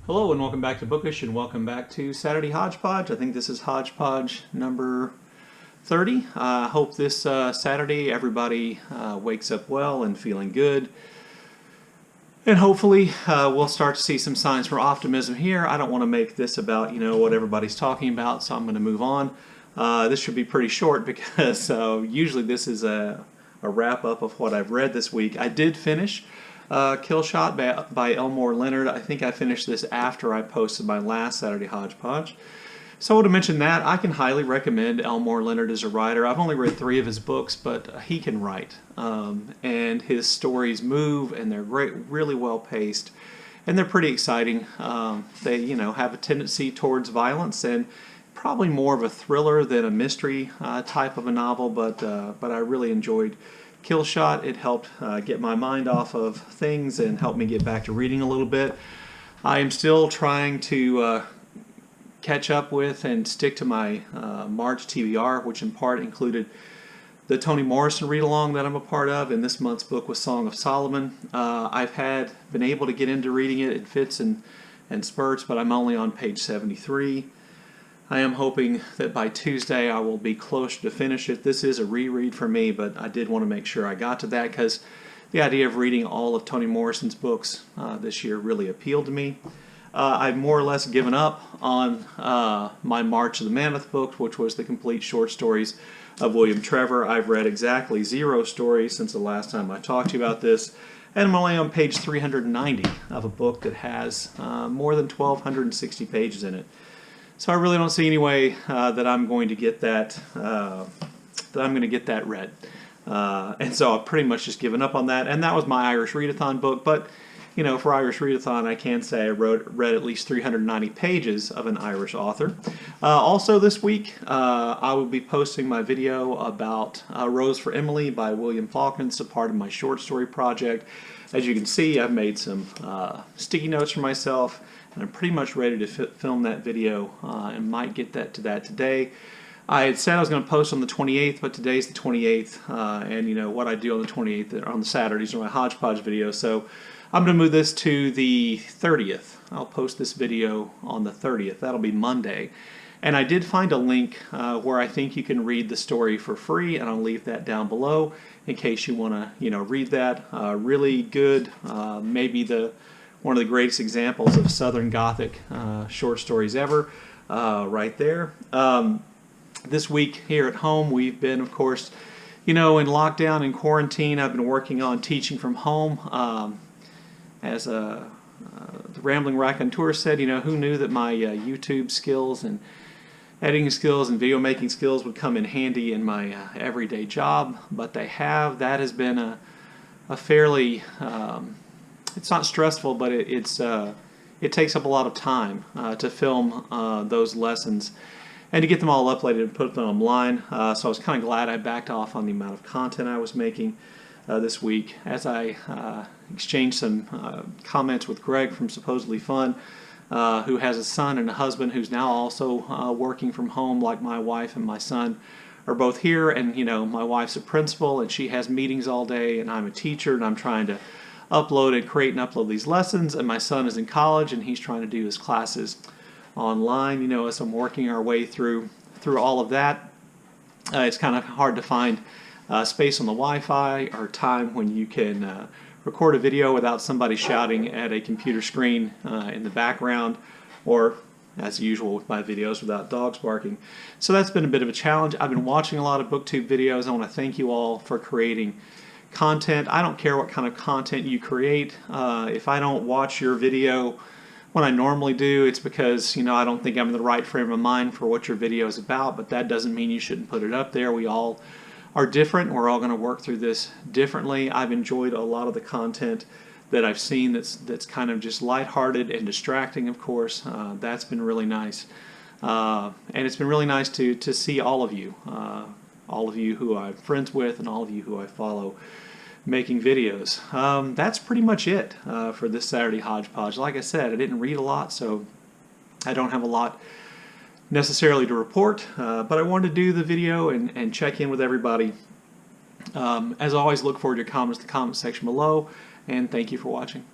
Hello and welcome back to Bookish and welcome back to Saturday Hodgepodge. I think this is Hodgepodge number 30. I hope this Saturday everybody wakes up well and feeling good. And hopefully we'll start to see some signs for optimism here. I don't want to make this about what everybody's talking about, so I'm going to move on. This should be pretty short because usually this is a wrap-up of what I've read this week. I did finish Kill Shot by Elmore Leonard. I think I finished this after I posted my last Saturday Hodgepodge. So to mention that, I can highly recommend Elmore Leonard as a writer. I've only read 3 of his books, but he can write. And his stories move, and they're great, really well paced, and they're pretty exciting. They, have a tendency towards violence and probably more of a thriller than a mystery type of a novel. But I really enjoyed Kill Shot. It helped get my mind off of things and helped me get back to reading a little bit. I am still trying to catch up with and stick to my March TBR, which in part included the Toni Morrison read-along that I'm a part of, and this month's book was Song of Solomon. I've been able to get into reading it in fits and spurts, but I'm only on page 73. I am hoping that by Tuesday I will be closer to finish it. This is a reread for me, but I did want to make sure I got to that because the idea of reading all of Toni Morrison's books this year really appealed to me. I've more or less given up on my March of the Mammoth book, which was the complete short stories of William Trevor. I've read exactly 0 stories since the last time I talked to you about this, and I'm only on page 390 of a book that has more than 1,260 pages in it. So I really don't see any way that I'm going to get that read. And so I've pretty much just given up on that. And that was my Irish Readathon book. But for Irish Readathon, I can say I read at least 390 pages of an Irish author. Also this week, I will be posting my video about Rose for Emily by William Faulkner. It's a part of my short story project. As you can see, I've made some sticky notes for myself, and I'm pretty much ready to film that video and might get to that today. I had said I was going to post on the 28th, but today's the 28th, and what I do on the 28th on the Saturdays are my Hodgepodge videos, so I'm going to move this to the 30th. I'll post this video on the 30th. That'll be Monday. And I did find a link where I think you can read the story for free, and I'll leave that down below in case you want to, read that. Really good, maybe one of the greatest examples of Southern Gothic short stories ever, right there. This week here at home, we've been, of course, in lockdown and quarantine. I've been working on teaching from home. As the Rambling Raconteur said, who knew that my YouTube skills and editing skills and video making skills would come in handy in my everyday job, but they have. That has been a fairly, it's not stressful, but it takes up a lot of time to film those lessons and to get them all uploaded and put them online. So I was kind of glad I backed off on the amount of content I was making this week as I exchanged some comments with Greg from Supposedly Fun, who has a son and a husband who's now also working from home, like my wife and my son are both here. And my wife's a principal and she has meetings all day, and I'm a teacher and I'm trying to upload and create and upload these lessons, and my son is in college and he's trying to do his classes online. As I'm working our way through all of that, it's kind of hard to find space on the Wi-Fi or time when you can record a video without somebody shouting at a computer screen in the background, or as usual with my videos, without dogs barking. So that's been a bit of a challenge. I've been watching a lot of BookTube videos. I want to thank you all for creating content. I don't care what kind of content you create. If I don't watch your video when I normally do, it's because I don't think I'm in the right frame of mind for what your video is about, but that doesn't mean you shouldn't put it up there. We all are different. We're all going to work through this differently. I've enjoyed a lot of the content that I've seen that's kind of just lighthearted and distracting, of course. That's been really nice. And it's been really nice to see all of you who I'm friends with and all of you who I follow making videos. That's pretty much it for this Saturday Hodgepodge. Like I said, I didn't read a lot, so I don't have a lot necessarily to report, but I wanted to do the video and check in with everybody. As always, look forward to your comments in the comment section below, and thank you for watching.